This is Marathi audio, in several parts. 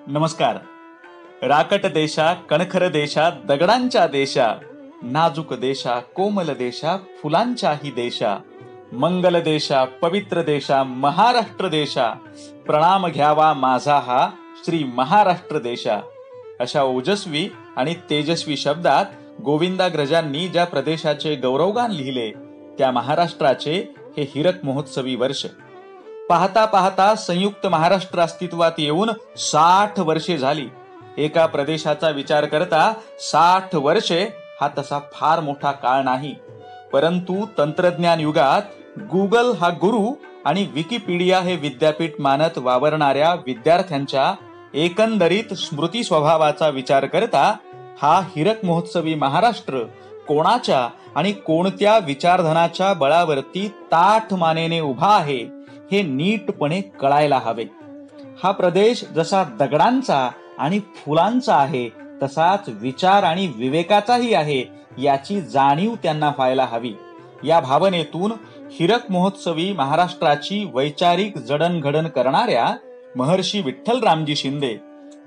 नमस्कार. राकट देशा, कणखर देशा, दगडांच्या देशा, नाजूक देशा, कोमल देशा, फुलांच्याही देशा, मंगल देशा, पवित्र देशा, महाराष्ट्र देशा, प्रणाम घ्यावा माझा हा श्री महाराष्ट्र देशा. अशा ओजस्वी आणि तेजस्वी शब्दात गोविंदाग्रजांनी ज्या प्रदेशाचे गौरवगान लिहिले त्या महाराष्ट्राचे हे हिरक महोत्सवी वर्ष. पाहता पाहता संयुक्त महाराष्ट्र अस्तित्वात येऊन 60 वर्षे झाली. एका प्रदेशाचा विचार करता 60 वर्षे हा तसा फार मोठा काळ नाही, परंतु तंत्रज्ञान युगात गुगल हा गुरु आणि विकिपीडिया हे विद्यापीठ मानत वावरणाऱ्या विद्यार्थ्यांच्या एकंदरीत स्मृती स्वभावाचा विचार करता हा हिरक महोत्सवी महाराष्ट्र कोणाच्या आणि कोणत्या विचारधनाच्या बळावरती ताठ मानेने उभा आहे हे नीटपणे कळायला हवे. हा प्रदेश जसा दगडांचा आणि फुलांचा आहे तसाच विचार आणि विवेकाचाही आहे याची जाणीव त्यांना व्हायला हवी. या भावनेतून हिरक महोत्सवी महाराष्ट्राची वैचारिक जडणघडण करणाऱ्या महर्षी विठ्ठलरामजी शिंदे,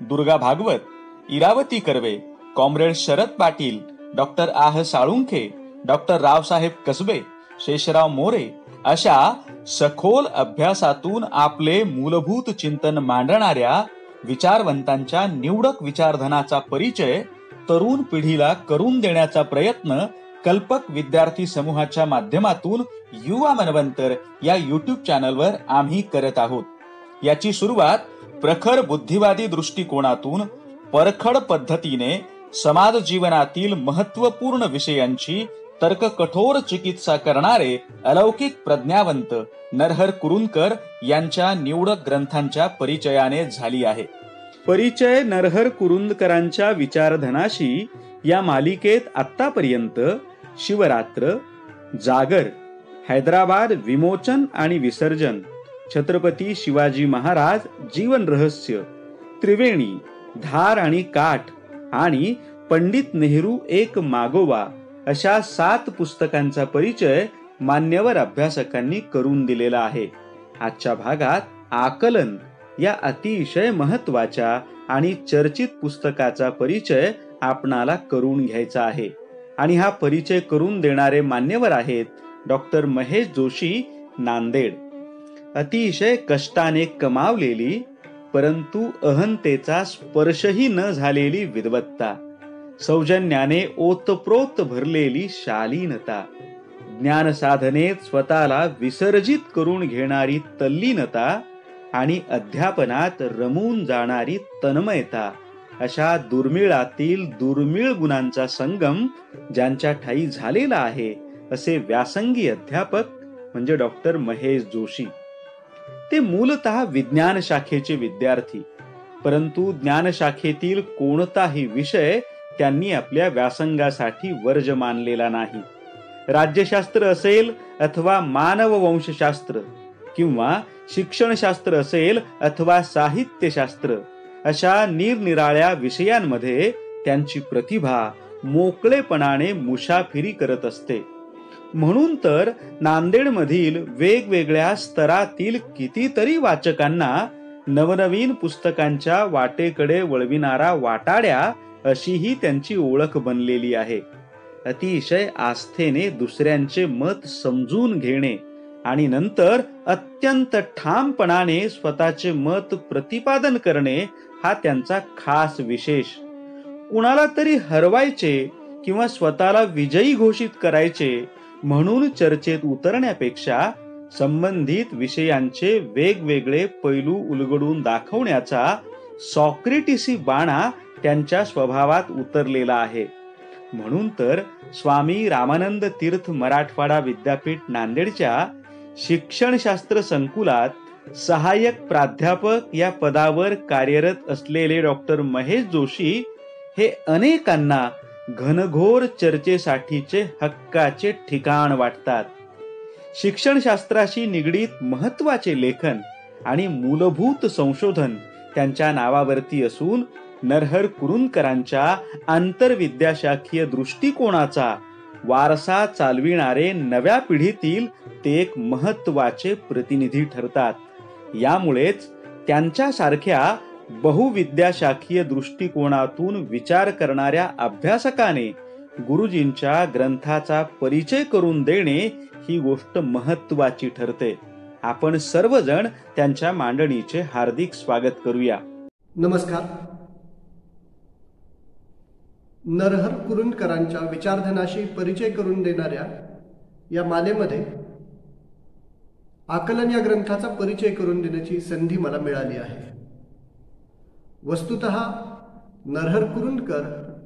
दुर्गा भागवत, इरावती कर्वे, कॉम्रेड शरद पाटील, डॉक्टर आह साळुंखे, डॉक्टर रावसाहेब कसबे, शेषराव मोरे अशा सखोल अभ्यासातून आपले मूलभूत चिंतन मांडणाऱ्या विचारवंतांच्या निवडक विचारधनाचा परिचय तरुण पिढीला करून देण्याचा प्रयत्न कल्पक विद्यार्थी समूहाच्या माध्यमातून युवा मनवंतर या युट्यूब चॅनलवर आम्ही करत आहोत. याची सुरुवात प्रखर बुद्धिवादी दृष्टिकोनातून परखड पद्धतीने समाज जीवनातील महत्वपूर्ण विषयांची तर्ककठोर चिकित्सा करणारे अलौकिक प्रज्ञावंत नरहर कुरुंदकर यांच्या निवडक ग्रंथांच्या परिचयाने झाली आहे. परिचय नरहर कुरुंदकरांच्या विचारधनाशी या मालिकेत आतापर्यंत शिवरात्र, जागर, हैदराबाद विमोचन आणि विसर्जन, छत्रपती शिवाजी महाराज जीवन रहस्य, त्रिवेणी, धार आणि काठ आणि पंडित नेहरू एक मागोवा अशा 7 पुस्तकांचा परिचय मान्यवर अभ्यासकांनी करून दिलेला आहे. आजच्या भागात आकलन या अतिशय महत्वाच्या आणि चर्चित पुस्तकाचा परिचय आपणाला करून घ्यायचा आहे आणि हा परिचय करून देणारे मान्यवर आहेत डॉक्टर महेश जोशी, नांदेड. अतिशय कष्टाने कमावलेली परंतु अहंतेचा स्पर्शही न झालेली विद्वत्ता, सौजन्याने ओतप्रोत भरलेली शालीनता, ज्ञान साधनेत स्वतःला विसर्जित करून घेणारी तल्लीनता आणि अध्यापनात रमून जाणारी तन्मयता अशा दुर्मिळातील दुर्मिळ गुणांचा संगम ज्यांच्या ठायी झालेला आहे असे व्यासंगी अध्यापक म्हणजे डॉक्टर महेश जोशी. ते मूलतः विज्ञान शाखेचे विद्यार्थी, परंतु ज्ञान शाखेतील कोणताही विषय त्यांनी आपल्या व्यासंगासाठी वर्ज मानलेला नाही. राज्यशास्त्र असेल अथवा मानववंशशास्त्र किंवा शिक्षणशास्त्र असेल अथवा साहित्यशास्त्र अशा निरनिराळ्या विषयांमध्ये त्यांची प्रतिभा मोकळेपणाने मुसाफिरी करत असते. म्हणून तर नांदेडमधील वेगवेगळ्या स्तरातील कितीतरी वाचकांना नवनवीन पुस्तकांच्या वाटेकडे वळविणारा वाटाड्या अशीही त्यांची ओळख बनलेली आहे. अतिशय आस्थेने दुसऱ्यांचे मत समजून घेणे आणि नंतर अत्यंत ठामपणाने स्वतःचे मत प्रतिपादन करणे हा त्यांचा खास विशेष. कुणाला तरी हरवायचे किंवा स्वतःला विजयी घोषित करायचे म्हणून चर्चेत उतरण्यापेक्षा संबंधित विषयांचे वेगवेगळे पैलू उलगडून दाखवण्याचा सॉक्रेटिसी बाणा त्यांच्या स्वभावात उतरलेला आहे. म्हणून तर स्वामी रामानंद तीर्थ मराठवाडा विद्यापीठ नांदेडच्या शिक्षणशास्त्र संकुलात सहाय्यक प्राध्यापक या पदावर कार्यरत असलेले डॉक्टर महेश जोशी हे अनेकांना घनघोर चर्चेसाठीचे हक्काचे ठिकाण वाटतात. शिक्षणशास्त्राशी निगडीत महत्वाचे लेखन आणि मूलभूत संशोधन त्यांच्या नावावरती असून नरहर कुरुंदकरांच्या आंतरविद्याशाखीय दृष्टिकोनाचा वारसा चालविणारे नव्या पिढीतील ते एक महत्वाचे प्रतिनिधी ठरतात. यामुळेच त्यांच्यासारख्या बहुविद्याशाखीय दृष्टिकोनातून विचार करणाऱ्या अभ्यासकाने गुरुजींच्या ग्रंथाचा परिचय करून देणे ही गोष्ट महत्वाची ठरते. आपण सर्वजण त्यांच्या मांडणीचे हार्दिक स्वागत करूया. नमस्कार. नरहर कुरुंदकरांच्या विचारधनाशी परिचय करून देणाऱ्या या मालेमध्ये आकलन या ग्रंथाचा परिचय करून देण्याची संधी मला मिळाली आहे. वस्तुतः नरहर कुरुंदकर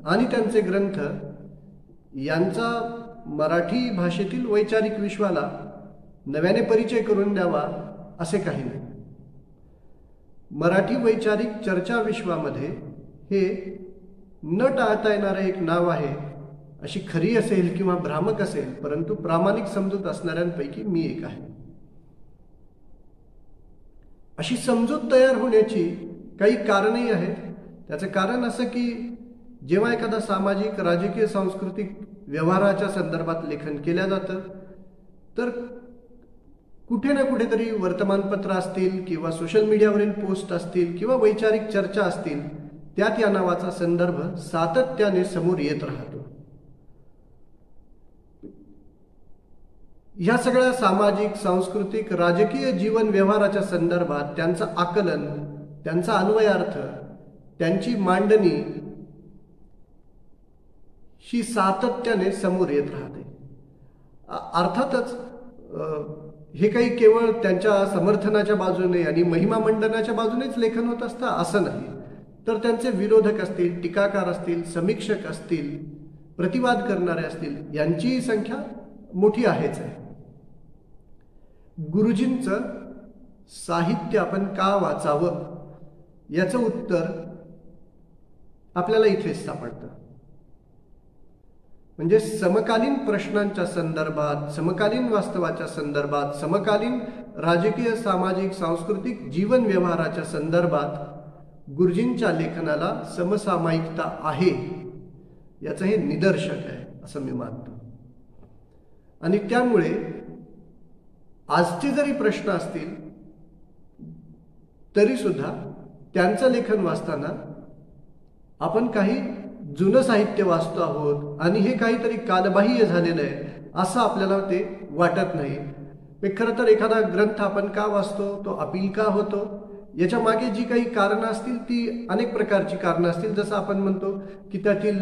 आणि त्यांचे ग्रंथ यांचा मराठी भाषेतील वैचारिक विश्वाला नव्याने परिचय करून द्यावा असे काही नाही. मराठी वैचारिक चर्चा विश्वामध्ये हे न टाळता येणारे एक नाव आहे. अशी खरी असेल किंवा भ्रामक असेल, परंतु प्रामाणिक समजूत असणाऱ्यांपैकी मी एक आहे. अशी समजूत तयार होण्याची काही कारणही आहेत. त्याचं कारण असं की जेव्हा एखादा सामाजिक, राजकीय, सांस्कृतिक व्यवहाराच्या संदर्भात लेखन केलं जातं तर कुठे ना कुठेतरी वर्तमानपत्र असतील किंवा सोशल मीडियावरील पोस्ट असतील किंवा वैचारिक चर्चा असतील, त्यात या नावाचा संदर्भ सातत्याने समोर येत राहतो. ह्या सगळ्या सामाजिक, सांस्कृतिक, राजकीय जीवन व्यवहाराच्या संदर्भात त्यांचं आकलन, त्यांचा अन्वयार्थ, त्यांची मांडणी ही सातत्याने समोर येत राहते. अर्थातच हे काही केवळ त्यांच्या समर्थनाच्या बाजूने आणि महिमा मंडनाच्या बाजूनेच लेखन होत असतं असं नाही, तर त्यांचे विरोधक असतील, टीकाकार असतील, समीक्षक असतील, प्रतिवाद करणारे असतील, यांची संख्या मोठी आहेच आहे. गुरुजींचं साहित्य आपण का वाचावं याचं उत्तर आपल्याला इथेच सापडतं. म्हणजे समकालीन प्रश्नांच्या संदर्भात, समकालीन वास्तवाच्या संदर्भात, समकालीन राजकीय, सामाजिक, सांस्कृतिक जीवन व्यवहाराच्या संदर्भात गुरुजींच्या लेखनाला समसामायिकता आहे याचं हे निदर्शक आहे असं मी मानतो. आणि त्यामुळे आजचे जरी प्रश्न असतील तरी सुद्धा त्यांचं लेखन वाचताना आपण काही जुनं साहित्य वाचतो आहोत आणि हे काहीतरी कालबाह्य झालेलं आहे असं आपल्याला ते वाटत नाही. खरं तर एखादा ग्रंथ आपण का वाचतो, तो अपील का होतो, याच्या मागे जी काही कारणं असतील ती अनेक प्रकारची कारणं असतील. जसं आपण म्हणतो की त्यातील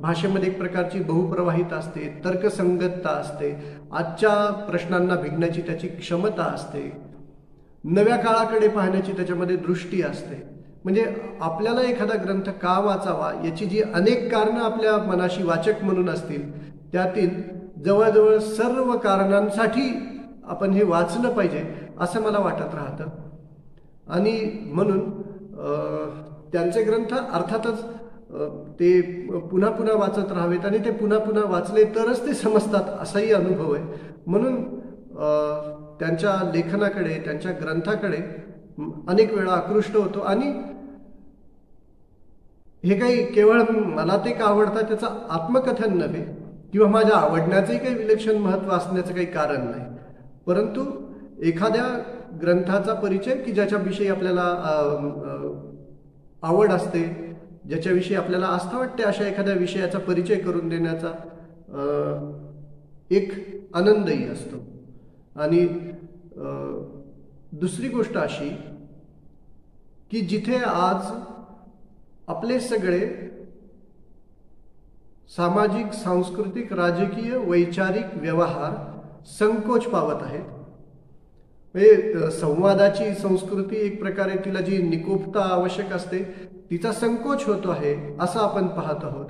भाषेमध्ये एक प्रकारची बहुप्रवाहिता असते, तर्कसंगतता असते, आजच्या प्रश्नांना भिडण्याची त्याची क्षमता असते, नव्या काळाकडे पाहण्याची त्याच्यामध्ये दृष्टी असते. म्हणजे आपल्याला एखादा ग्रंथ का वाचावा याची जी अनेक कारणं आपल्या मनाशी वाचक म्हणून असतील, त्यातील जवळजवळ सर्व कारणांसाठी आपण हे वाचलं पाहिजे असं मला वाटत राहतं. आणि म्हणून त्यांचे ग्रंथ अर्थातच ते पुन्हा पुन्हा वाचत राहावेत आणि ते पुन्हा पुन्हा वाचले तरच ते समजतात असाही अनुभव आहे. म्हणून त्यांच्या लेखनाकडे, त्यांच्या ग्रंथाकडे अनेक वेळा आकृष्ट होतो. आणि हे काही केवळ मला ते का आवडतात त्याचं आत्मकथन नव्हे किंवा माझ्या आवडण्याचंही काही विलक्षण महत्त्व असण्याचं काही कारण नाही, परंतु एखाद्या ग्रंथाचा परिचय की ज्याच्याविषयी आपल्याला आवड असते, ज्याच्याविषयी आपल्याला आस्था वाटते, अशा एखाद्या विषयाचा परिचय करून देण्याचा एक आनंदही असतो. आणि दुसरी गोष्ट अशी की जिथे आज आपले सगळे सामाजिक, सांस्कृतिक, राजकीय, वैचारिक व्यवहार संकोच पावत आहेत. म्हणजे संवादाची संस्कृती एक प्रकारे तिला जी निकोपता आवश्यक असते तिचा संकोच होतो आहे असं आपण पाहत आहोत.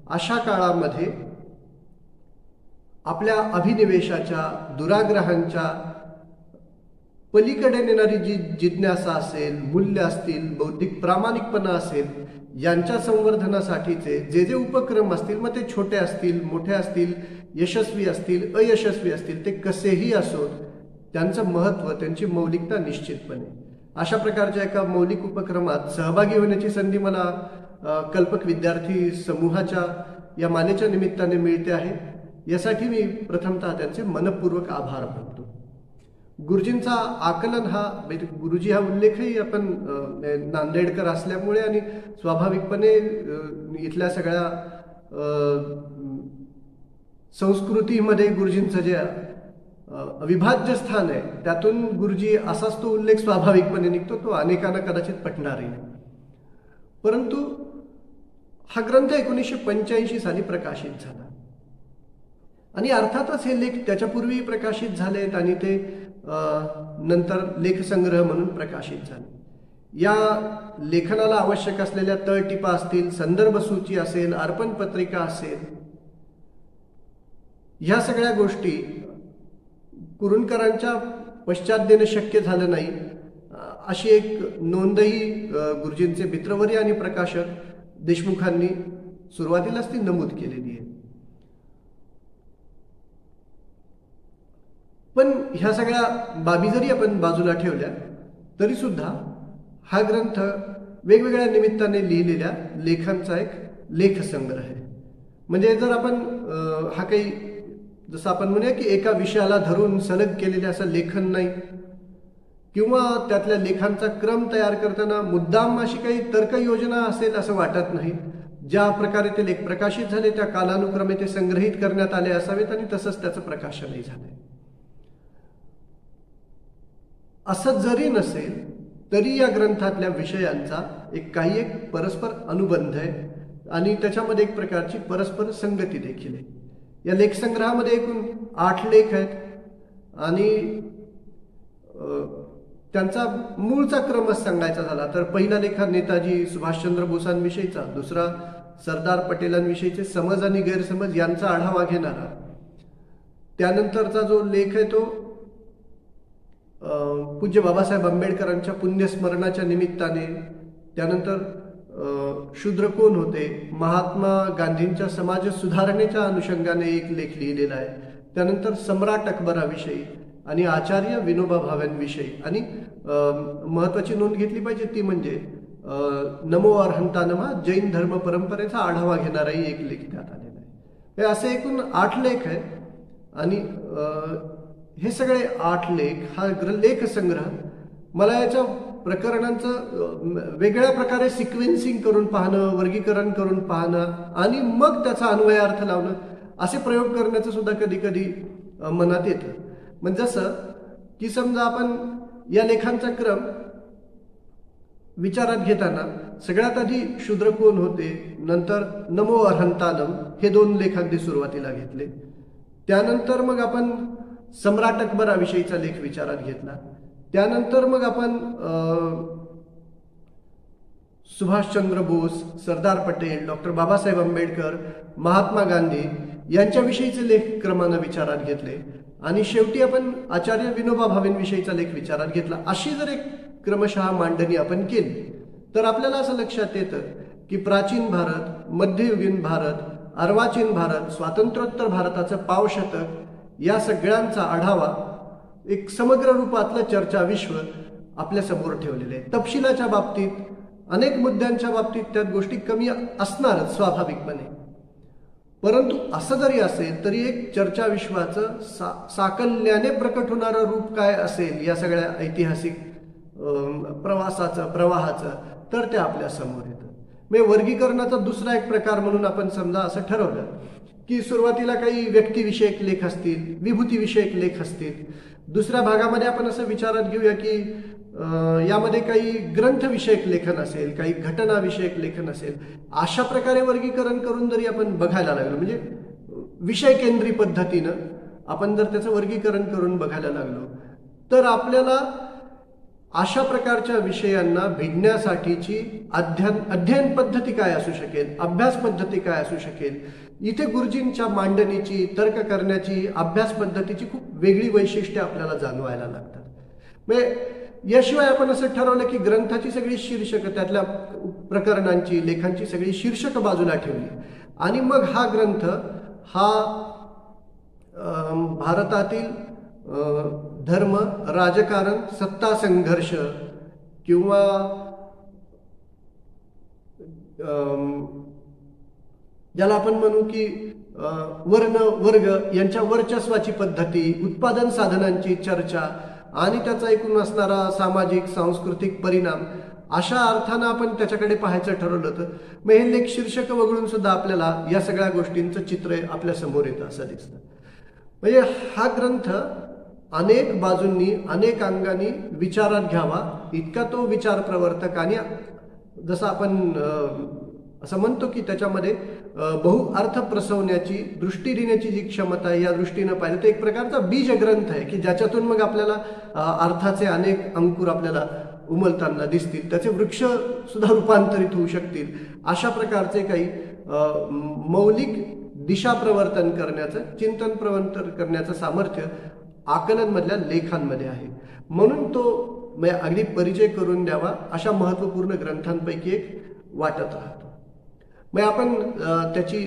अशा काळामध्ये आपल्या अभिनिवेशाच्या, दुराग्रहांच्या पलीकडे नेणारी जी जिज्ञासा असेल, मूल्य असतील, बौद्धिक प्रामाणिकपणा असेल, यांच्या संवर्धनासाठीचे जे जे उपक्रम असतील, मग ते छोटे असतील, मोठे असतील, यशस्वी असतील, अयशस्वी असतील, ते कसेही असोत, त्यांचं महत्त्व, त्यांची मौलिकता निश्चितपणे. अशा प्रकारच्या एका मौलिक उपक्रमात सहभागी होण्याची संधी मला कल्पक विद्यार्थी समूहाच्या या मालेच्या निमित्ताने मिळते आहे. यासाठी मी प्रथमतः त्यांचे मनपूर्वक आभार मानतो. गुरुजींचा आकलन हा गुरुजी हा उल्लेखही आपण नांदेडकर असल्यामुळे आणि स्वाभाविकपणे इथल्या सगळ्या संस्कृतीमध्ये गुरुजींचं जे अविभाज्य स्थान आहे त्यातून गुरुजी असाच तो उल्लेख स्वाभाविकपणे निघतो, तो अनेकांना कदाचित पटणारही नाही. परंतु हा ग्रंथ 1985 साली प्रकाशित झाला आणि अर्थातच हे लेख त्याच्यापूर्वी प्रकाशित झालेत आणि ते नंतर लेखसंग्रह म्हणून प्रकाशित झाले. या लेखनाला आवश्यक असलेल्या तळटीपा असतील, संदर्भ सूची असेल, अर्पण पत्रिका असेल, ह्या सगळ्या गोष्टी कुरूंकरांच्या पश्चात देणं शक्य झालं नाही, अशी एक नोंदही गुरुजींचे मित्रवर्य आणि प्रकाशक देशमुखांनी सुरुवातीलाच ती नमूद केलेली आहे. पण ह्या सगळ्या बाबी जरी आपण बाजूला ठेवल्या तरी सुद्धा हा ग्रंथ वेगवेगळ्या निमित्ताने लिहिलेल्या लेखांचा एक लेखसंग्रह आहे. म्हणजे जर आपण हा काही जसं आपण म्हणूया की एका विषयाला धरून सलग केलेले असं लेखन नाही, किंवा त्यातल्या लेखांचा क्रम तयार करताना मुद्दाम अशी काही तर्कयोजना असेल असं वाटत नाही. ज्या प्रकारे ते लेख प्रकाशित झाले त्या कालानुक्रमे ते संग्रहित करण्यात आले असावेत आणि तसंच त्याचं प्रकाशनही झालंय. असं जरी नसेल तरी या ग्रंथातल्या विषयांचा एक परस्पर अनुबंध आहे आणि त्याच्यामध्ये एक प्रकारची परस्पर संगती देखील आहे. या लेखसंग्रहामध्ये एकूण 8 लेख आहेत आणि त्यांचा मूळचा क्रमच सांगायचा झाला तर पहिला लेख हा नेताजी सुभाषचंद्र बोसांविषयीचा, दुसरा सरदार पटेलांविषयीचे समज आणि गैरसमज यांचा आढावा घेणारा, त्यानंतरचा जो लेख आहे तो पूज्य बाबासाहेब आंबेडकरांच्या पुण्यस्मरणाच्या निमित्ताने, त्यानंतर शूद्र कोण होते, महात्मा गांधींच्या समाज सुधारणेच्या अनुषंगाने एक लेख लिहिलेला आहे, त्यानंतर सम्राट अकबराविषयी आणि आचार्य विनोबा भावेंविषयी, आणि महत्वाची नोंद घेतली पाहिजे ती म्हणजे नमो अर्हंतानमा जैन धर्म परंपरेचा आढावा घेणाराही एक लेख त्यात आलेला आहे. हे असे एकूण 8 लेख आहेत आणि हे सगळे 8 लेख हा लेखसंग्रह मला याच्या प्रकरणांचं वेगळ्या प्रकारे सिक्वेन्सिंग करून पाहणं, वर्गीकरण करून पाहणं आणि मग त्याचा अन्वयार्थ लावणं असे प्रयोग करण्याचं सुद्धा कधी कधी मनात येतं. म्हणजे जसं की समजा आपण या लेखांचा क्रम विचारात घेताना सगळ्यात आधी शूद्र कोण होते, नंतर नमो अर्हंतानम हे 2 लेख अगदी सुरुवातीला घेतले, त्यानंतर मग आपण सम्राट अकबराविषयीचा लेख विचारात घेतला, त्यानंतर मग आपण सुभाषचंद्र बोस, सरदार पटेल, डॉक्टर बाबासाहेब आंबेडकर, महात्मा गांधी यांच्याविषयीचे लेख क्रमानं विचारात घेतले आणि शेवटी आपण आचार्य विनोबा भावेंविषयीचा लेख विचारात घेतला. अशी जर एक क्रमशः मांडणी आपण केली तर आपल्याला असं लक्षात येतं की प्राचीन भारत, मध्ययुगीन भारत, अर्वाचीन भारत, स्वातंत्र्योत्तर भारताचं पावशतक या सगळ्यांचा आढावा एक समग्र रूपातलं चर्चा विश्व आपल्या समोर ठेवलेलं आहे. तपशिलाच्या बाबतीत, अनेक मुद्द्यांच्या बाबतीत त्यात गोष्टी कमी असणारच स्वाभाविकपणे, परंतु असं जरी असेल तरी एक चर्चा विश्वाचं साकल्याने प्रकट होणारं रूप काय असेल या सगळ्या ऐतिहासिक प्रवाहाचं तर ते आपल्या समोर येतं. म्हणजे वर्गीकरणाचा दुसरा एक प्रकार म्हणून आपण समजा असं ठरवलं की सुरुवातीला काही व्यक्तिविषयक लेख असतील, विभूतीविषयक लेख असतील, दुसऱ्या भागामध्ये आपण असं विचारात घेऊया की यामध्ये काही ग्रंथविषयक लेखन असेल, काही घटनाविषयक लेखन असेल. अशा प्रकारे वर्गीकरण करून जरी आपण बघायला लागलो, म्हणजे विषय केंद्री पद्धतीनं आपण जर त्याचं वर्गीकरण करून बघायला लागलो तर आपल्याला अशा प्रकारच्या विषयांना भिडण्यासाठीची अध्ययन पद्धती काय असू शकेल, अभ्यास पद्धती काय असू शकेल, इथे गुरुजींच्या मांडणीची, तर्क करण्याची, अभ्यास पद्धतीची खूप वेगळी वैशिष्ट्ये आपल्याला जाणवायला लागतात. म्हणजे याशिवाय आपण असं ठरवलं की ग्रंथाची सगळी शीर्षक, त्यातल्या प्रकरणांची, लेखांची सगळी शीर्षक बाजूला ठेवली आणि मग हा ग्रंथ हा भारतातील धर्म, राजकारण, सत्ता संघर्ष किंवा ज्याला आपण म्हणू की वर्ण वर्ग यांच्या वर्चस्वाची पद्धती, उत्पादन साधनांची चर्चा आणि त्याचा एकूण असणारा सामाजिक सांस्कृतिक परिणाम अशा अर्थानं आपण त्याच्याकडे पाहायचं ठरवलं तर मग हे लेख शीर्षक वगळून सुद्धा आपल्याला या सगळ्या गोष्टींचं चित्र आपल्या समोर येतं असं दिसतं. म्हणजे हा ग्रंथ अनेक बाजूंनी अनेक अंगांनी विचारात घ्यावा इतका तो विचार प्रवर्तक आणि जसं आपण असं म्हणतो की त्याच्यामध्ये बहुअर्थ प्रसवण्याची दृष्टी देण्याची जी क्षमता आहे या दृष्टीनं पाहिलं तर एक प्रकारचा बीज ग्रंथ आहे की ज्याच्यातून मग आपल्याला अर्थाचे अनेक अंकुर आपल्याला उमलताना दिसतील, त्याचे वृक्ष सुद्धा रूपांतरित होऊ शकतील. अशा प्रकारचे काही मौलिक दिशा प्रवर्तन करण्याचं चिंतन प्रवर्तन करण्याचं सामर्थ्य आकलनमधल्या लेखांमध्ये आहे. म्हणून तो अगदी परिचय करून द्यावा अशा महत्त्वपूर्ण ग्रंथांपैकी एक वाटत राहतो. मग आपण त्याची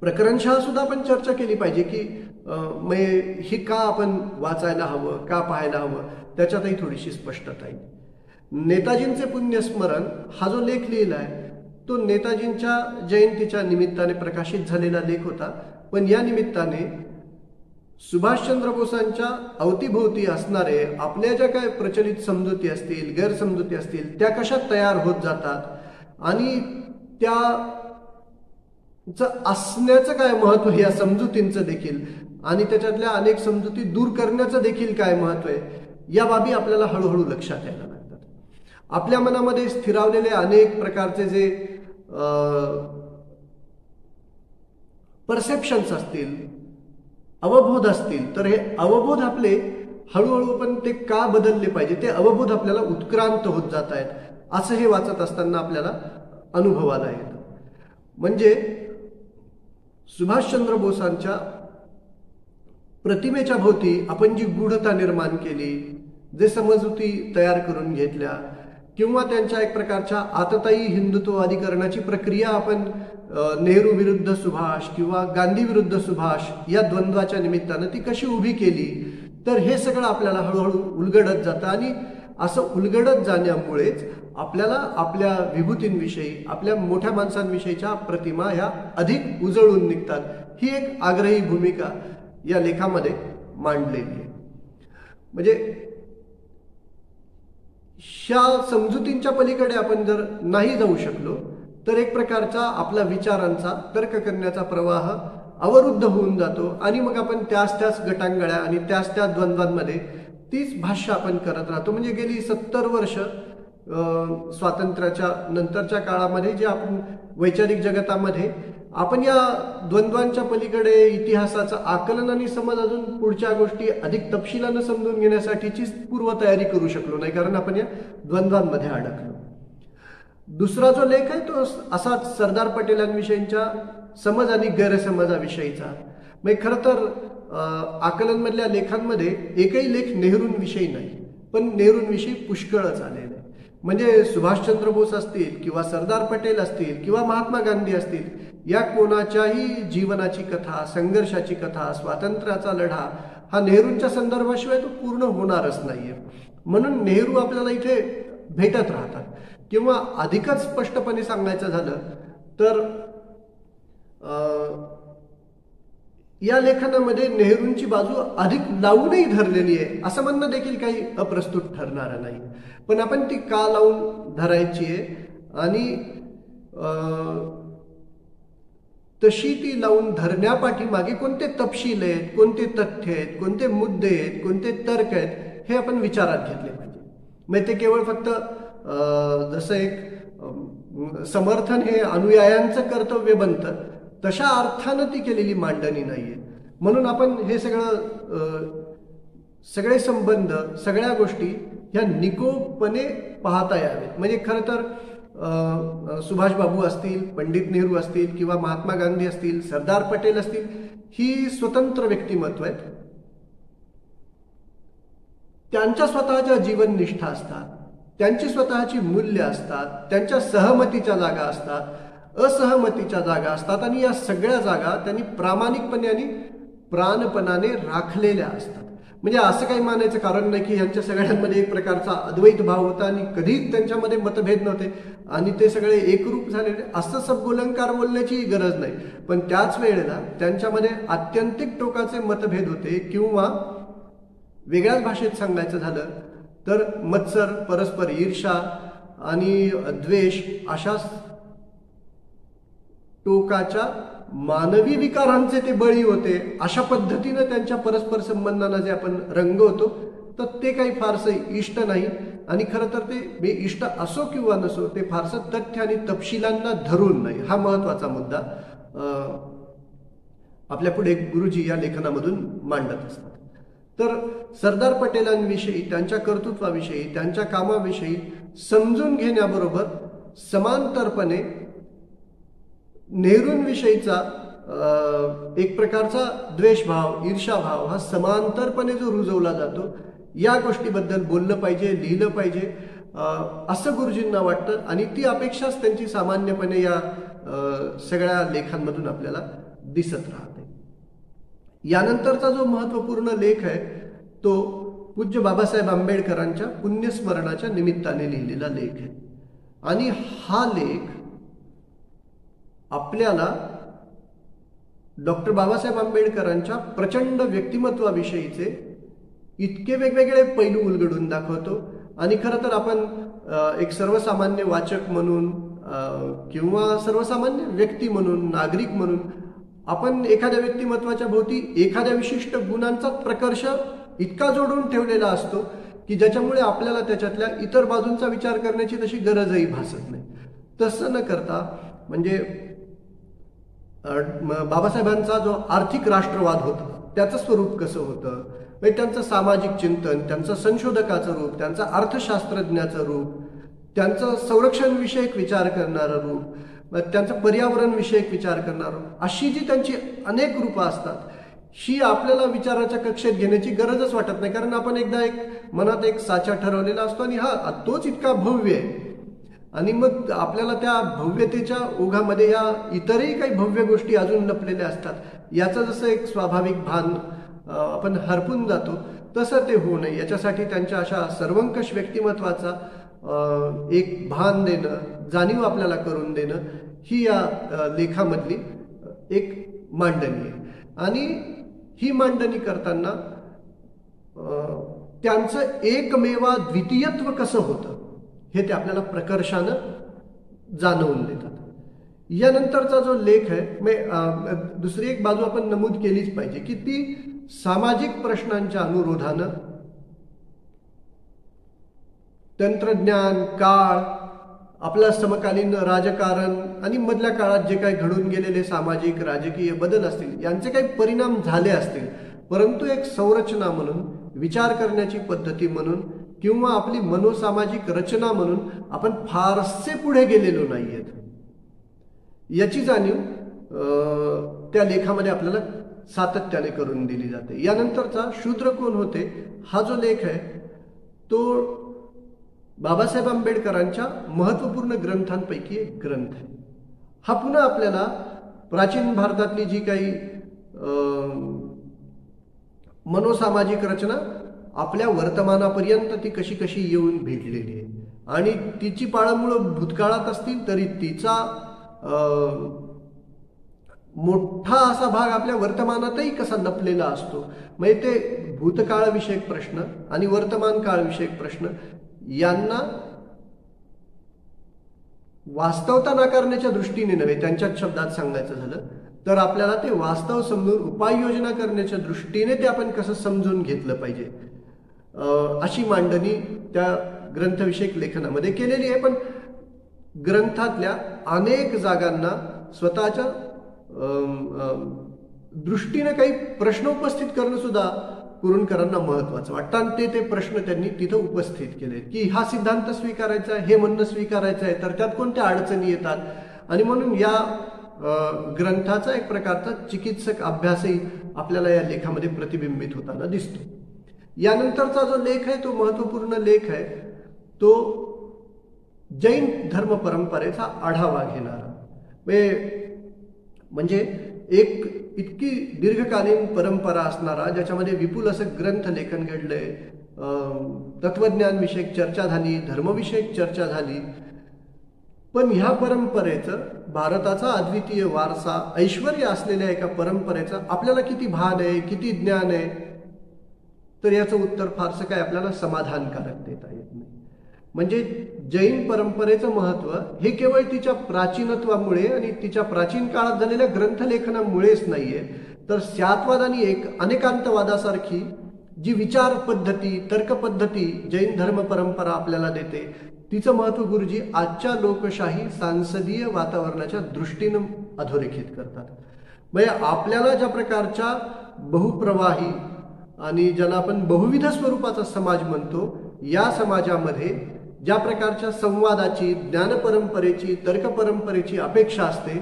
प्रकरणशः सुद्धा आपण चर्चा केली पाहिजे की मग ही का आपण वाचायला हवं, का पाहायला हवं, त्याच्यातही थोडीशी स्पष्टता येईल. नेताजींचे पुण्यस्मरण हा जो लेख लिहिला आहे तो नेताजींच्या जयंतीच्या निमित्ताने प्रकाशित झालेला लेख होता. पण या निमित्ताने सुभाषचंद्र बोसांच्या अवतीभोवती असणारे आपल्या ज्या काय प्रचलित समजुती असतील, गैरसमजुती असतील, त्या कशा तयार होत जातात आणि त्याचं असण्याचं काय महत्व या समजुतींचं देखील आणि त्याच्यातल्या अनेक समजुती दूर करण्याचं देखील काय महत्व आहे, या बाबी आपल्याला हळूहळू लक्षात यायला लागतात. आपल्या मनामध्ये स्थिरावलेले अनेक प्रकारचे जे परसेप्शन्स असतील, अवबोध असतील, तर हे अवबोध आपले हळूहळू पण ते का बदलले पाहिजे, ते अवबोध आपल्याला उत्क्रांत होत जात आहेत असं हे वाचत असताना आपल्याला अनुभवाला येतं. म्हणजे सुभाषचंद्र बोसांच्या प्रतिमेच्या भोवती आपण जी गूढता निर्माण केली, जे समजुती तयार करून घेतल्या किंवा त्यांच्या एक प्रकारच्या आततायी हिंदुत्ववादीकरणाची प्रक्रिया आपण नेहरू विरुद्ध सुभाष किंवा गांधी विरुद्ध सुभाष या द्वंद्वाच्या निमित्तानं ती कशी उभी केली, तर हे सगळं आपल्याला हळूहळू उलगडत जातं आणि असं उलगडत जाण्यामुळेच आपल्याला आपल्या विभूतींविषयी, आपल्या मोठ्या माणसांविषयीच्या प्रतिमा ह्या अधिक उजळून निघतात. ही एक आग्रही भूमिका या लेखामध्ये मांडलेली आहे. म्हणजे ह्या समजुतींच्या पलीकडे आपण जर नाही जाऊ शकलो तर एक प्रकारचा आपला विचारांचा तर्क करण्याचा प्रवाह अवरुद्ध होऊन जातो आणि मग आपण त्याच गटांगळ्या आणि त्याच द्वंद्वांमध्ये तीच भाष्य आपण करत राहतो. म्हणजे गेली 70 वर्ष स्वातंत्र्याच्या नंतरच्या काळामध्ये जे आपण वैचारिक जगतामध्ये आपण या द्वंद्वांच्या पलीकडे इतिहासाचं आकलन आणि समज अजून पुढच्या गोष्टी अधिक तपशिलानं समजून घेण्यासाठीची पूर्वतयारी करू शकलो नाही, कारण आपण या द्वंद्वांमध्ये अडकलो. दुसरा जो लेख आहे तो असाच सरदार पटेलांविषयीच्या समज आणि गैरसमजाविषयीचा. म्हणजे खरं तर आकलनमधल्या लेखांमध्ये एकही लेख नेहरूंविषयी नाही, पण नेहरूंविषयी पुष्कळच आलेला आहे. म्हणजे सुभाषचंद्र बोस असतील किंवा सरदार पटेल असतील किंवा महात्मा गांधी असतील, या कोणाच्याही जीवनाची कथा, संघर्षाची कथा, स्वातंत्र्याचा लढा हा नेहरूंच्या संदर्भाशिवाय तो पूर्ण होणारच नाहीये. म्हणून नेहरू आपल्याला इथे भेटत राहतात. किंवा अधिकच स्पष्टपणे सांगायचं झालं तर या लेखनामध्ये नेहरूंची बाजू अधिक लावूनही धरलेली आहे असं म्हणणं देखील काही अप्रस्तुत ठरणारं नाही. पण आपण ती का लावून धरायची आहे आणि तशी ती लावून धरण्यापाठीमागे कोणते तपशील आहेत, कोणते तथ्य आहेत, कोणते मुद्दे आहेत, कोणते तर्क आहेत, हे आपण विचारात घेतले पाहिजे. म्हणजे ते केवळ फक्त जसं एक समर्थन हे अनुयायांचं कर्तव्य बनतं तशा अर्थानं ती केलेली मांडणी नाहीये. म्हणून आपण हे सगळे संबंध, सगळ्या गोष्टी ह्या निकोपणे पाहता यावेत. म्हणजे खरं तर सुभाषबाबू असतील, पंडित नेहरू असतील किंवा महात्मा गांधी असतील, सरदार पटेल असतील, ही स्वतंत्र व्यक्तिमत्व आहेत. त्यांच्या स्वतःच्या जीवननिष्ठा असतात, त्यांची स्वतःची मूल्य असतात, त्यांच्या सहमतीच्या जागा असतात, असहमतीच्या जागा असतात आणि या सगळ्या जागा त्यांनी प्रामाणिकपणे आणि प्राणपणाने राखलेल्या असतात. म्हणजे असं काही मानायचं कारण नाही की यांच्या सगळ्यांमध्ये एक प्रकारचा अद्वैत भाव होता आणि कधीच त्यांच्यामध्ये मतभेद नव्हते आणि ते सगळे एकरूप झालेले, असं सबोलंकार बोलण्याची गरज नाही. पण त्याच वेळेला त्यांच्यामध्ये आत्यंतिक टोकाचे मतभेद होते किंवा वेगळ्याच भाषेत सांगायचं झालं तर मत्सर, परस्पर ईर्षा आणि द्वेष अशा टोकाच्या मानवी विकारांचे ते बळी होते. अशा पद्धतीनं त्यांच्या परस्पर संबंधांना जे आपण रंगवतो तर ते काही फारसं इष्ट नाही. आणि खरं तर ते इष्ट असो किंवा नसो, ते फारसं तथ्य आणि तपशिलांना धरून नाही. हा महत्वाचा मुद्दा आपल्या पुढे गुरुजी या लेखनामधून मांडत असतात. तर सरदार पटेलांविषयी, त्यांच्या कर्तृत्वाविषयी, त्यांच्या कामाविषयी समजून घेण्याबरोबर समांतरपणे नेहरूंविषयीचा एक प्रकारचा द्वेषभाव, ईर्षाभाव हा समांतरपणे जो रुजवला जातो, या गोष्टीबद्दल बोललं पाहिजे, लिहिलं पाहिजे असं गुरुजींना वाटतं. आणि ती अपेक्षाच त्यांची सामान्यपणे या सगळ्या लेखांमधून आपल्याला दिसत राहते. यानंतरचा जो महत्त्वपूर्ण लेख आहे तो पूज्य बाबासाहेब आंबेडकरांच्या पुण्यस्मरणाच्या निमित्ताने लिहिलेला लेख आहे. आणि हा लेख आपल्याला डॉक्टर बाबासाहेब आंबेडकरांच्या प्रचंड व्यक्तिमत्वाविषयीचे इतके वेगवेगळे पैलू उलगडून दाखवतो. आणि खरं तर आपण एक सर्वसामान्य वाचक म्हणून किंवा सर्वसामान्य व्यक्ती म्हणून, नागरिक म्हणून आपण एखाद्या व्यक्तिमत्वाच्या भोवती एखाद्या विशिष्ट गुणांचा प्रकर्ष इतका जोडून ठेवलेला असतो की ज्याच्यामुळे आपल्याला त्याच्यातल्या इतर बाजूंचा विचार करण्याची तशी गरजही भासत नाही. तसं न करता म्हणजे बाबासाहेबांचा जो आर्थिक राष्ट्रवाद होता त्याचं स्वरूप कसं होतं, त्यांचं सामाजिक चिंतन, त्यांचं संशोधकाचं रूप, त्यांचं अर्थशास्त्रज्ञाचं रूप, त्यांचं संरक्षण विषयक विचार करणारं रूप, त्यांचं पर्यावरण विषयक विचार करणारं, अशी जी त्यांची अनेक रूपं असतात, ही आपल्याला विचाराच्या कक्षेत घेण्याची गरजच वाटत नाही. कारण आपण एकदा मनात एक साचा ठरवलेला असतो आणि हा तोच इतका भव्य आहे. आणि मग आपल्याला त्या भव्यतेच्या ओघामध्ये या इतरही काही भव्य गोष्टी अजून लपलेल्या असतात, याचं जसं एक स्वाभाविक भान आपण हरपून जातो, तसं ते होऊ नये याच्यासाठी त्यांच्या अशा सर्वंकष व्यक्तिमत्वाचा एक भान देणं, जाणीव आपल्याला करून देणं, ही या लेखामधली एक मांडणी आहे. आणि ही मांडणी करताना त्यांचं एकमेवा द्वितीयत्व कसं होतं हे ते आपल्याला प्रकर्षानं जाणवून देतात. यानंतरचा जो लेख आहे, दुसरी एक बाजू आपण नमूद केलीच पाहिजे की ती सामाजिक प्रश्नांच्या अनुरोधानं तंत्रज्ञान, काळ, आपला समकालीन राजकारण आणि मधल्या काळात जे काही घडून गेलेले सामाजिक राजकीय बदल असतील, यांचे काही परिणाम झाले असतील, परंतु एक संरचना म्हणून, विचार करण्याची पद्धती म्हणून किंवा आपली मनोसामाजिक रचना म्हणून आपण फारसे पुढे गेलेलो नाहीयेत, याची जाणीव त्या लेखामध्ये आपल्याला सातत्याने करून दिली जाते. यानंतरचा शूद्र कोण होते हा जो लेख आहे तो बाबासाहेब आंबेडकरांच्या महत्त्वपूर्ण ग्रंथांपैकी एक ग्रंथ आहे. हा पुन्हा आपल्याला प्राचीन भारतातली जी काही मनोसामाजिक रचना आपल्या वर्तमानापर्यंत ती कशी कशी येऊन भेटलेली आहे आणि तिची पाळंमुळं भूतकाळात असतील तरी तिचा मोठा असा भाग आपल्या वर्तमानातही कसा लपलेला असतो. म्हणजे ते भूतकाळविषयक प्रश्न आणि वर्तमान काळविषयक प्रश्न यांना वास्तवता नाकारण्याच्या दृष्टीने नव्हे, त्यांच्याच शब्दात सांगायचं झालं तर आपल्याला ते वास्तव समजून उपाययोजना करण्याच्या दृष्टीने ते आपण कसं समजून घेतलं पाहिजे, अशी मांडणी त्या ग्रंथविषयक लेखनामध्ये केलेली आहे. पण ग्रंथातल्या अनेक जागांना स्वतःच्या दृष्टीने काही प्रश्न उपस्थित करणं सुद्धा कुरूंकरांना महत्वाचं वाटतं आणि ते प्रश्न त्यांनी तिथं उपस्थित केले की हा सिद्धांत स्वीकारायचा आहे, हे म्हणणं स्वीकारायचं आहे, तर त्यात कोणत्या अडचणी येतात. आणि म्हणून या ग्रंथाचा एक प्रकारचा चिकित्सक अभ्यासही आपल्याला या लेखामध्ये प्रतिबिंबित होताना दिसतो. यानंतरचा जो लेख आहे तो महत्वपूर्ण लेख आहे, तो जैन धर्म परंपरेचा आढावा घेणारा. म्हणजे एक इतकी दीर्घकालीन परंपरा असणारा, ज्याच्यामध्ये विपुल असं ग्रंथ लेखन घडलंय, तत्वज्ञान विषयक चर्चा झाली, धर्मविषयक चर्चा झाली. पण ह्या परंपरेचं, भारताचा अद्वितीय वारसा, ऐश्वर्य असलेल्या एका परंपरेचं आपल्याला किती भान आहे, किती ज्ञान आहे, तर याचं उत्तर फारसं काय आपल्याला समाधानकारक देता येत नाही. म्हणजे जैन परंपरेचं महत्त्व हे केवळ तिच्या प्राचीनत्वामुळे आणि तिच्या प्राचीन काळात झालेल्या ग्रंथलेखनामुळेच नाहीये, तर स्यात्वाद आणि अनेकांतवादासारखी जी विचार पद्धती, तर्क पद्धती जैन धर्म परंपरा आपल्याला देते, तिचं महत्त्व गुरुजी आजच्या लोकशाही सांसदीय वातावरणाच्या दृष्टीनं अधोरेखित करतात. म्हणजे आपल्याला ज्या प्रकारच्या बहुप्रवाही आणि ज्याला आपण बहुविध स्वरूपाचा समाज म्हणतो, या समाजामध्ये ज्या प्रकारच्या संवादाची, ज्ञानपरंपरेची, तर्क परंपरेची अपेक्षा असते,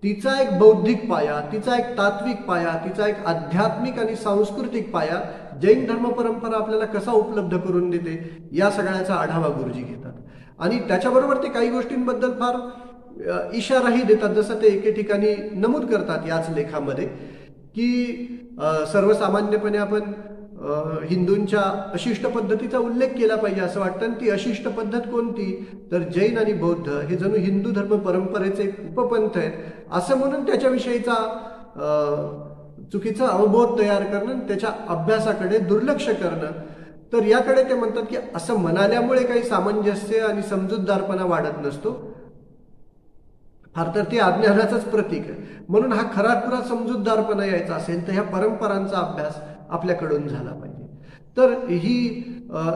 तिचा एक बौद्धिक पाया, तिचा एक तात्विक पाया, तिचा एक आध्यात्मिक आणि सांस्कृतिक पाया जैन धर्म परंपरा आपल्याला कसा उपलब्ध करून देते, या सगळ्याचा आढावा गुरुजी घेतात. आणि त्याच्याबरोबर ते काही गोष्टींबद्दल फार इशाराही देतात, जसं ते एके ठिकाणी नमूद करतात याच लेखामध्ये की सर्वसामान्यपणे आपण हिंदूंच्या अशिष्ट पद्धतीचा उल्लेख केला पाहिजे असं वाटतं. आणि ती अशिष्ट पद्धत कोणती, तर जैन आणि बौद्ध हे जणू हिंदू धर्म परंपरेचे उपपंथ आहेत असं म्हणून त्याच्याविषयीचा चुकीचा अवबोध तयार करणं, त्याच्या अभ्यासाकडे दुर्लक्ष करणं. तर याकडे ते म्हणतात की असं म्हणाल्यामुळे काही सामंजस्य आणि समजूतदारपणा वाढत नसतो, फार तर ते अज्ञानाचंच प्रतीक आहे. म्हणून हा खराखुरा समजूतदारपणा यायचा असेल तर ह्या परंपरांचा अभ्यास आपल्याकडून झाला पाहिजे. तर ही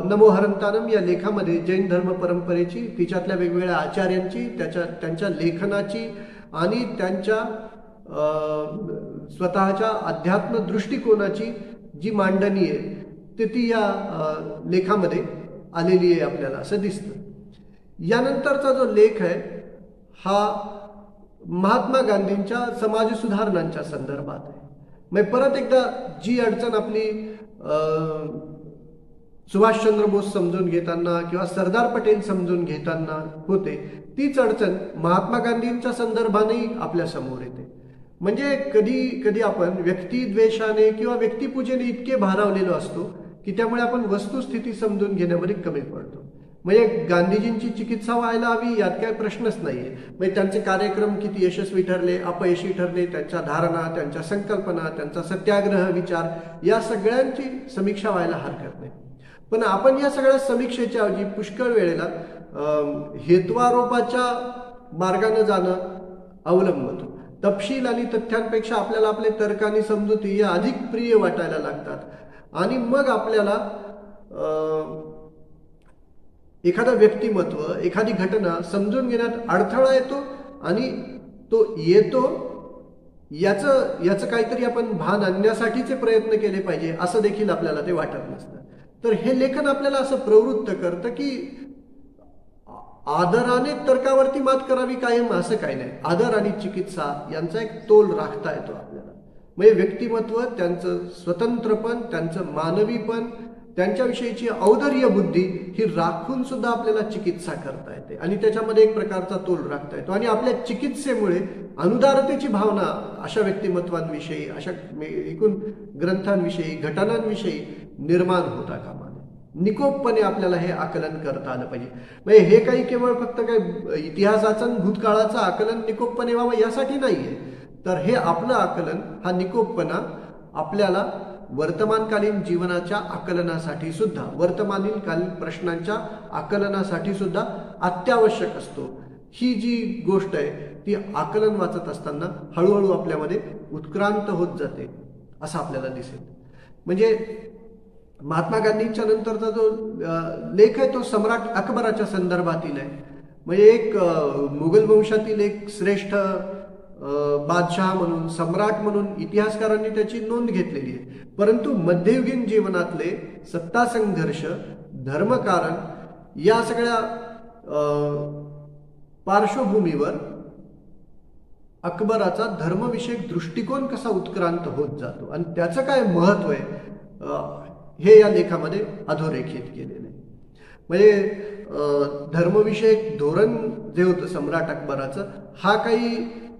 नमो हरंतानम या लेखामध्ये जैन धर्म परंपरेची, तिच्यातल्या वेगवेगळ्या आचार्यांची, त्यांच्या लेखनाची आणि त्यांच्या स्वतःच्या अध्यात्म दृष्टिकोनाची जी मांडणी आहे ते ती या लेखामध्ये आलेली आहे आपल्याला असं दिसतं. यानंतरचा जो लेख आहे हा महात्मा गांधींच्या समाज सुधारणांच्या संदर्भात आहे. मग परत एकदा जी अडचण आपली सुभाषचंद्र बोस समजून घेताना किंवा सरदार पटेल समजून घेताना होते, तीच अडचण महात्मा गांधींच्या संदर्भानेही आपल्या समोर येते. म्हणजे कधी कधी आपण व्यक्तिद्वेषाने किंवा व्यक्तिपूजेने इतके भारावलेलो असतो की त्यामुळे आपण वस्तुस्थिती समजून घेण्यामध्ये कमी पडतो. म्हणजे गांधीजींची चिकित्सा व्हायला हवी यात काही प्रश्नच नाहीये. म्हणजे त्यांचे कार्यक्रम किती यशस्वी ठरले, अपयशी ठरले, त्यांच्या धारणा, त्यांच्या संकल्पना, त्यांचा सत्याग्रह विचार, या सगळ्यांची समीक्षा व्हायला हरकत नाही. पण आपण या सगळ्या समीक्षेच्या ऐवजी पुष्कळ वेळेला हेत्वारोपाच्या मार्गाने जाणं अवलंबतो. तपशील आणि तथ्यांपेक्षा आपल्याला आपले तर्क आणि समजुती या अधिक प्रिय वाटायला लागतात आणि मग आपल्याला एखादा व्यक्तिमत्व, एखादी घटना समजून घेण्यात अडथळा येतो आणि तो येतो याचं काहीतरी आपण भान आणण्यासाठीचे प्रयत्न केले पाहिजे असं देखील आपल्याला ते वाटत नसतं. तर हे लेखन आपल्याला असं प्रवृत्त करतं की आदराने तर्कावरती मात करावी कायम असं काही नाही. आदर आणि चिकित्सा यांचा एक तोल राखता येतो आपल्याला. म्हणजे व्यक्तिमत्व, त्यांचं स्वतंत्रपण, त्यांचं मानवीपण, त्यांच्याविषयीची औदार्य बुद्धी ही राखून सुद्धा आपल्याला चिकित्सा करता येते आणि त्याच्यामध्ये एक प्रकारचा तोल राखता येतो. आणि आपल्या चिकित्सेमुळे अनुदारतेची भावना अशा व्यक्तिमत्वांविषयी, अशा एकूण ग्रंथांविषयी, घटनांविषयी निर्माण होता कामा नये. निकोपपणे आपल्याला हे आकलन करता आलं पाहिजे. म्हणजे हे काही केवळ फक्त काही इतिहासाचं भूतकाळाचं आकलन निकोपपणे व्हावं यासाठी नाहीये, तर हे आपलं आकलन, हा निकोपपणा आपल्याला वर्तमानकालीन जीवनाच्या आकलनासाठी सुद्धा, वर्तमानकालीन प्रश्नांच्या आकलनासाठी सुद्धा अत्यावश्यक असतो. ही जी गोष्ट आहे ती आकलन वाचत असताना हळूहळू आपल्यामध्ये उत्क्रांत होत जाते असं आपल्याला दिसेल. म्हणजे महात्मा गांधींच्या नंतरचा जो लेख आहे तो सम्राट अकबराच्या संदर्भातील आहे. म्हणजे एक मुघल वंशातील एक श्रेष्ठ बादशाह म्हणून, सम्राट म्हणून इतिहासकारांनी त्याची नोंद घेतलेली आहे. परंतु मध्ययुगीन जीवनातले सत्ता संघर्ष, धर्मकारण या सगळ्या पार्श्वभूमीवर अकबराचा धर्मविषयक दृष्टिकोन कसा उत्क्रांत होत जातो आणि त्याचं काय महत्व आहे हे या लेखामध्ये अधोरेखित केलेलं आहे. म्हणजे धर्मविषयक धोरण जे होतं सम्राट अकबराचं, हा काही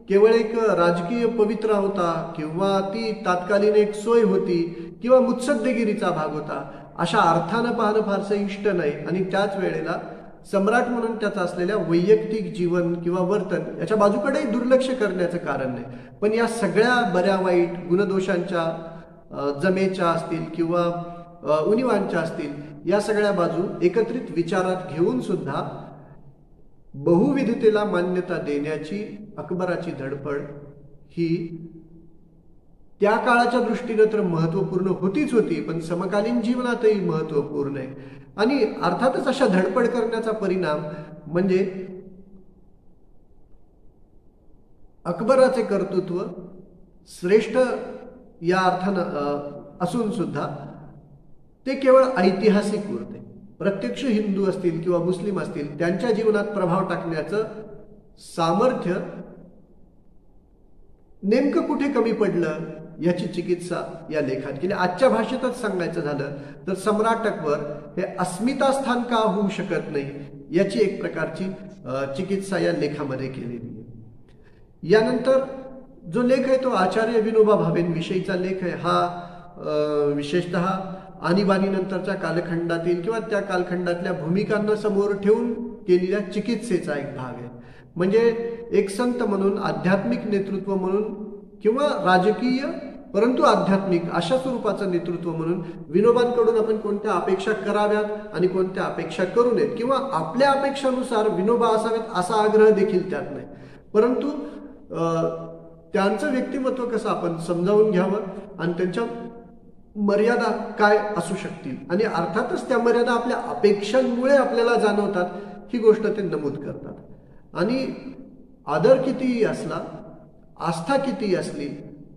केवळ एक राजकीय पवित्रा होता किंवा ती तात्कालीन एक सोय होती किंवा मुत्सद्देगिरीचा भाग होता अशा अर्थानं पाहणं फारसं इष्ट नाही. आणि त्याच वेळेला सम्राट म्हणून त्याचं असलेल्या वैयक्तिक जीवन किंवा वर्तन याच्या बाजूकडेही दुर्लक्ष करण्याचं कारण नाही. पण या सगळ्या बऱ्या वाईट गुणदोषांच्या जमेच्या असतील किंवा उणिवांच्या असतील, या सगळ्या बाजू एकत्रित विचारात घेऊन सुद्धा बहुविधतेला मान्यता देण्याची अकबराची धडपड ही त्या काळाच्या दृष्टीनं तर महत्वपूर्ण होतीच होती, पण समकालीन जीवनातही महत्वपूर्ण आहे. आणि अर्थातच अशा धडपड करण्याचा परिणाम म्हणजे अकबराचे कर्तृत्व श्रेष्ठ या अर्थानं असून सुद्धा ते केवळ ऐतिहासिक उरते. प्रत्यक्ष हिंदू असतील किंवा मुस्लिम असतील त्यांच्या जीवनात प्रभाव टाकण्याचं सामर्थ्य नेमकं कुठे कमी पडलं याची चिकित्सा या लेखात केली. आजच्या भाषेतच सांगायचं झालं तर सम्राट अकबर हे अस्मितास्थान का होऊ शकत नाही याची एक प्रकारची चिकित्सा या लेखामध्ये केलेली आहे. यानंतर जो लेख आहे तो आचार्य विनोबा भावेंविषयीचा लेख आहे. हा विशेषतः आणीबाणीनंतरच्या कालखंडातील किंवा त्या कालखंडातल्या भूमिकांना समोर ठेवून केलेल्या चिकित्सेचा एक भाग आहे. म्हणजे एक संत म्हणून, आध्यात्मिक नेतृत्व म्हणून किंवा राजकीय परंतु आध्यात्मिक अशा स्वरूपाचं नेतृत्व म्हणून विनोबांकडून आपण कोणत्या अपेक्षा कराव्यात आणि कोणत्या अपेक्षा करू नयेत, किंवा आपल्या अपेक्षानुसार विनोबा असावेत असा आग्रह देखील त्यात नाही, परंतु त्यांचं व्यक्तिमत्व कसं आपण समजावून घ्यावं आणि त्यांच्या मर्यादा काय असू शकतील, आणि अर्थातच त्या मर्यादा आपल्या अपेक्षांमुळे आपल्याला जाणवतात ही गोष्ट ते नमूद करतात. आणि आदर कितीही असला, आस्था कितीही असली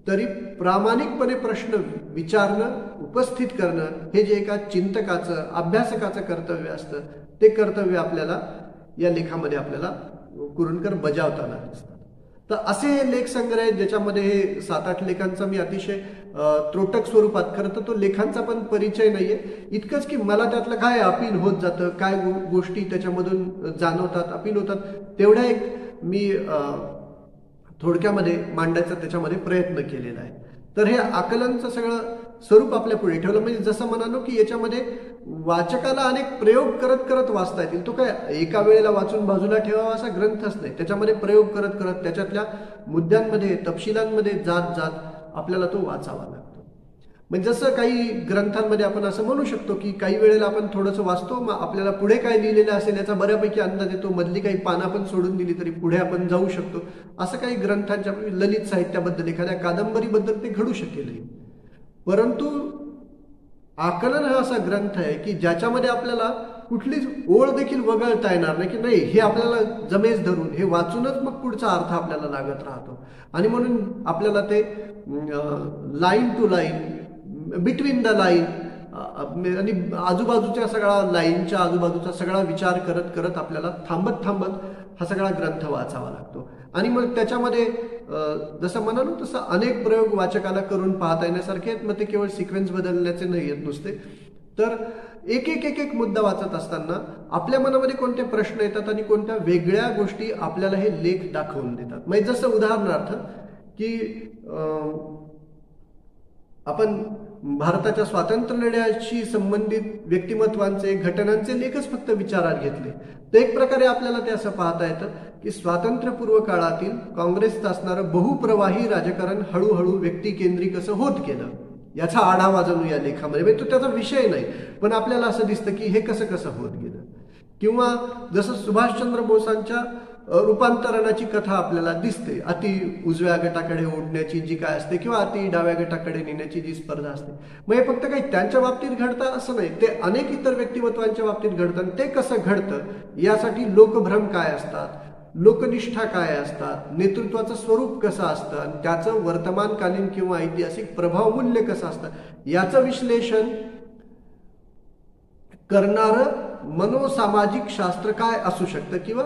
तरी प्रामाणिकपणे प्रश्न विचारणं, उपस्थित करणं हे जे एका चिंतकाचं, अभ्यासकाचं कर्तव्य असतं ते कर्तव्य आपल्याला या लेखामध्ये आपल्याला कुरूंकर बजावताना दिसतात. तर असे हे लेख संग्रह आहेत ज्याच्यामध्ये हे 7-8 लेखांचा मी अतिशय त्रोटक स्वरूपात, खरं तर तो लेखांचा पण परिचय नाहीये, इतकंच की मला त्यातलं काय अपील होत जातं, काय गोष्टी त्याच्यामधून जाणवतात, अपील होतात, तेवढा एक मी थोडक्यामध्ये मांडायचा त्याच्यामध्ये प्रयत्न केलेला आहे. तर हे आकलनचं सगळं स्वरूप आपल्या पुढे ठेवलं. म्हणजे जसं म्हणालो की याच्यामध्ये वाचकाला अनेक प्रयोग करत करत वाचता येतील. तो काय एका वेळेला वाचून बाजूला ठेवावा असा ग्रंथच नाही. त्याच्यामध्ये प्रयोग करत करत त्याच्यातल्या मुद्द्यांमध्ये, तपशिलांमध्ये जात जात आपल्याला तो वाचावा लागतो. म्हणजे जसं काही ग्रंथांमध्ये आपण असं म्हणू शकतो की काही वेळेला आपण थोडंसं वाचतो, मग आपल्याला पुढे काय लिहिलेलं असेल याचा बऱ्यापैकी अंदाज येतो, मधली काही पानं आपण सोडून दिली तरी पुढे आपण जाऊ शकतो. असं काही ग्रंथांच्या ललित साहित्याबद्दल, एखाद्या कादंबरीबद्दल ते घडू शकेल. परंतु आकलन हा असा ग्रंथ आहे की ज्याच्यामध्ये आपल्याला कुठलीच ओळ देखील वगळता येणार नाही, की नाही हे आपल्याला जमेस धरून हे वाचूनच मग पुढचा अर्थ आपल्याला लागत राहतो. आणि म्हणून आपल्याला ते line to line, between the line आणि आजूबाजूच्या सगळा लाईनच्या आजूबाजूचा सगळा विचार करत करत आपल्याला थांबत थांबत हा सगळा ग्रंथ वाचावा लागतो. आणि मग त्याच्यामध्ये जसं म्हणालो तसं अनेक प्रयोग वाचकाला करून पाहता येण्यासारखे आहेत. मग ते केवळ सिक्वेन्स बदलण्याचे नाही आहेत नुसते, तर एक एक एक एक मुद्दा वाचत असताना आपल्या मनामध्ये कोणते प्रश्न येतात आणि कोणत्या वेगळ्या गोष्टी आपल्याला हे लेख दाखवून देतात. म्हणजे जसं उदाहरणार्थ की आपण भारताच्या स्वातंत्र्य लढ्याशी संबंधित व्यक्तिमत्वांचे, घटनांचे लेखच फक्त विचारात घेतले तर एक प्रकारे आपल्याला ते असं पाहता येतं की स्वातंत्र्यपूर्व काळातील काँग्रेसचं असणारं बहुप्रवाही राजकारण हळूहळू व्यक्तिकेंद्री कसं होत गेलं याचा आढावा जणू या लेखामध्ये, म्हणजे तो त्याचा विषय नाही, पण आपल्याला असं दिसतं की हे कसं कसं होत गेलं. किंवा जसं सुभाषचंद्र बोसांच्या रूपांतरणाची कथा आपल्याला दिसते, अति उजव्या गटाकडे ओढण्याची जी काय असते किंवा अति डाव्या गटाकडे नेण्याची जी स्पर्धा असते. मग हे फक्त काही त्यांच्या बाबतीत घडतं असं नाही, ते अनेक इतर व्यक्तिमत्वांच्या बाबतीत घडतं. ते कसं घडतं यासाठी लोकभ्रम काय असतात, लोकनिष्ठा काय असतात, नेतृत्वाचं स्वरूप कसं असतं आणि त्याचं वर्तमानकालीन किंवा ऐतिहासिक प्रभाव मूल्य कसं असतं याचं विश्लेषण करणारं मनोसामाजिक शास्त्र काय असू शकतं किंवा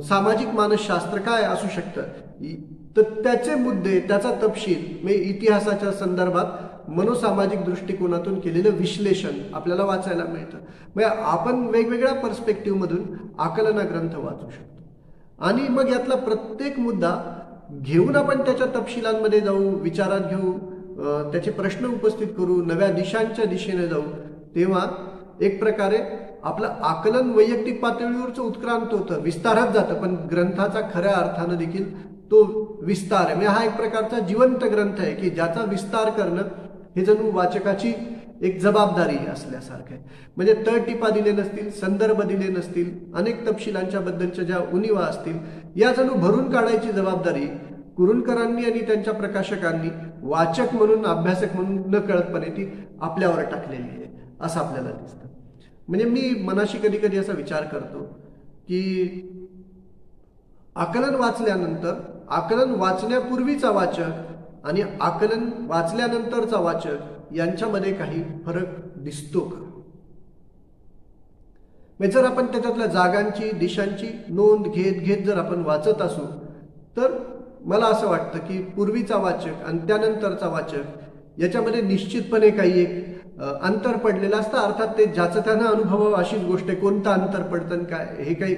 सामाजिक मानसशास्त्र काय असू शकतं, तर त्याचे मुद्दे, त्याचा तपशील म्हणजे इतिहासाच्या संदर्भात मनोसामाजिक दृष्टिकोनातून केलेलं विश्लेषण आपल्याला वाचायला मिळतं. म्हणजे आपण वेगवेगळ्या पर्स्पेक्टिव्हमधून आकलना ग्रंथ वाचू शकतो. आणि मग यातला प्रत्येक मुद्दा घेऊन आपण त्याच्या तपशिलांमध्ये जाऊ, विचारात घेऊ, त्याचे प्रश्न उपस्थित करू, नव्या दिशांच्या दिशेने जाऊ, तेव्हा एक प्रकारे आपलं आकलन वैयक्तिक पातळीवरचं उत्क्रांत होतं, विस्तारात जातं, पण ग्रंथाचा खऱ्या अर्थानं देखील तो विस्तार आहे. म्हणजे हा एक प्रकारचा जिवंत ग्रंथ आहे की ज्याचा विस्तार करणं हे जणू वाचकाची एक जबाबदारी असल्यासारखं आहे. म्हणजे तळटीपा दिले नसतील, संदर्भ दिले नसतील, अनेक तपशिलांच्या बद्दलच्या ज्या उणिवा असतील या जणू भरून काढायची जबाबदारी कुरूंकरांनी आणि त्यांच्या प्रकाशकांनी वाचक म्हणून, अभ्यासक म्हणून न कळतपणे ती आपल्यावर टाकलेली आहे असं आपल्याला दिसतं. म्हणजे मी मनाशी कधी कधी असा विचार करतो की आकलन वाचल्यानंतर, आकलन वाचण्यापूर्वीचा वाचक आणि आकलन वाचल्यानंतरचा वाचक यांच्यामध्ये काही फरक दिसतो का? म्हणजे जर आपण त्याच्यातल्या जागांची, दिशांची नोंद घेत घेत जर आपण वाचत असू तर मला असं वाटतं की पूर्वीचा वाचक आणि त्यानंतरचा वाचक याच्यामध्ये निश्चितपणे काही एक अंतर पडलेलं असतं. अर्थात ते ज्याचं त्यानं अनुभवावं अशीच गोष्ट आहे. कोणतं अंतर पडतं काय हे काही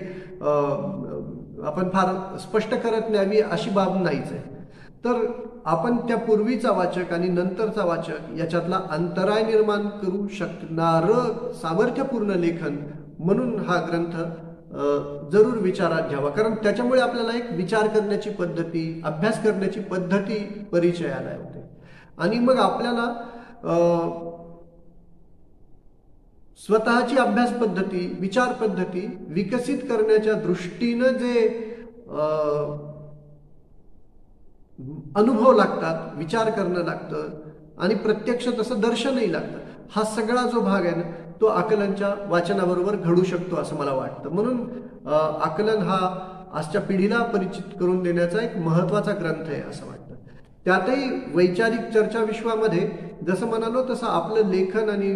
आपण फार स्पष्ट करत न्यावी अशी बाब नाहीच आहे. तर आपण त्या पूर्वीचा वाचक आणि नंतरचा वाचक याच्यातला अंतराय निर्माण करू शकणारं सामर्थ्यपूर्ण लेखन म्हणून हा ग्रंथ जरूर विचारात घ्यावा. कारण त्याच्यामुळे आपल्याला एक विचार करण्याची पद्धती, अभ्यास करण्याची पद्धती परिचयाला होते आणि मग आपल्याला स्वतःची अभ्यास पद्धती, विचार पद्धती विकसित करण्याच्या दृष्टीनं जे अनुभव लागतात, विचार करणं लागतं आणि प्रत्यक्ष तसं दर्शनही लागतं, हा सगळा जो भाग आहे ना तो आकलनच्या वाचनाबरोबर घडू शकतो असं मला वाटतं. म्हणून आकलन हा आजच्या पिढीला परिचित करून देण्याचा एक महत्त्वाचा ग्रंथ आहे असं वाटतं. त्यातही वैचारिक चर्चा विश्वामध्ये जसं म्हणालो तसं आपलं लेखन आणि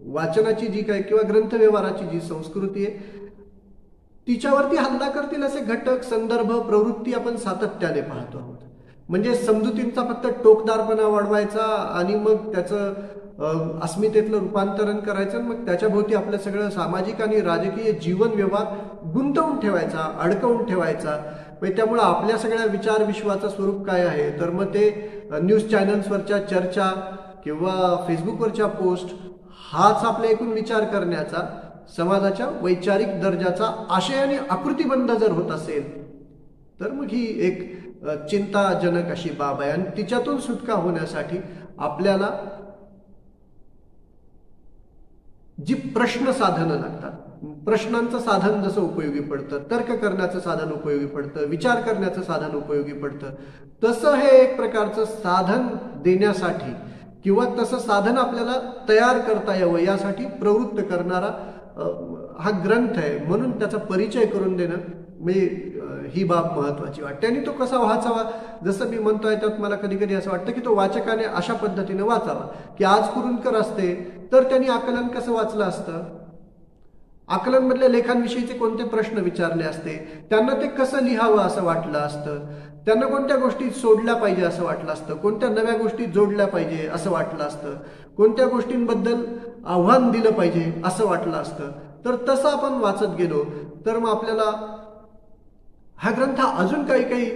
वाचनाची जी काय किंवा ग्रंथव्यवहाराची जी संस्कृती आहे तिच्यावरती हल्ला करतील असे घटक, संदर्भ, प्रवृत्ती आपण सातत्याने पाहतो आहोत. म्हणजे समजुतींचा फक्त टोकदारपणा वाढवायचा आणि मग त्याचं अस्मितेतलं रूपांतरण करायचं, मग त्याच्याभोवती आपलं सगळं सामाजिक आणि राजकीय जीवन व्यवहार गुंतवून ठेवायचा, अडकवून ठेवायचा. म्हणजे त्यामुळं आपल्या सगळ्या विचार विश्वाचं स्वरूप काय आहे तर मग ते न्यूज चॅनल्सवरच्या चर्चा किंवा फेसबुकवरच्या पोस्ट हाच आपल्या एकूण विचार करण्याचा, समाजाच्या वैचारिक दर्जाचा आशय आणि आकृतीबंध जर होत असेल तर मग ही एक चिंताजनक अशी बाब आहे. आणि तिच्यातून सुटका होण्यासाठी आपल्याला जी प्रश्न साधनं लागतात, प्रश्नांचं साधन जसं उपयोगी पडतं, तर्क करण्याचं साधन उपयोगी पडतं, विचार करण्याचं साधन उपयोगी पडतं, तसं हे एक प्रकारचं साधन देण्यासाठी किंवा तसं साधन आपल्याला तयार करता यावं यासाठी प्रवृत्त करणारा हा ग्रंथ आहे. म्हणून त्याचा परिचय करून देणं म्हणजे ही बाब महत्वाची वाटते. आणि तो कसा वाचावा, जसं मी म्हणतोय त्यात मला कधी कधी असं वाटतं की तो वाचकाने अशा पद्धतीने वाचावा की आज कुरूंकर असते तर त्यांनी आकलन कसं वाचलं असतं, आकलनमधल्या लेखांविषयीचे कोणते प्रश्न विचारले असते, त्यांना ते कसं लिहावं असं वाटलं असतं, त्यांना कोणत्या गोष्टी सोडल्या पाहिजे असं वाटलं असतं, कोणत्या नव्या गोष्टी जोडल्या पाहिजे असं वाटलं असतं, कोणत्या गोष्टींबद्दल आव्हान दिलं पाहिजे असं वाटलं असतं. तर तसं आपण वाचत गेलो तर मग आपल्याला हा ग्रंथ अजून काही काही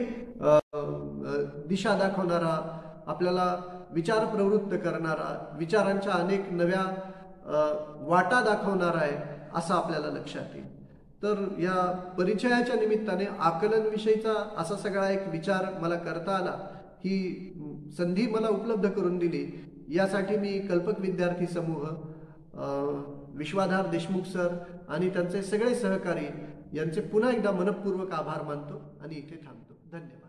दिशा दाखवणारा, आपल्याला विचार प्रवृत्त करणारा, विचारांच्या अनेक नव्या वाटा दाखवणारा आहे असं आपल्याला लक्षात येईल. तर या परिचयाच्या निमित्ताने आकलन विषयीचा असा सगळा एक विचार मला करता आला, ही संधी मला उपलब्ध करून दिली यासाठी मी कल्पक विद्यार्थी समूह, विश्वाधार देशमुख सर आणि त्यांचे सगळे सहकारी यांचे पुन्हा एकदा मनपूर्वक आभार मानतो आणि इथे थांबतो. धन्यवाद.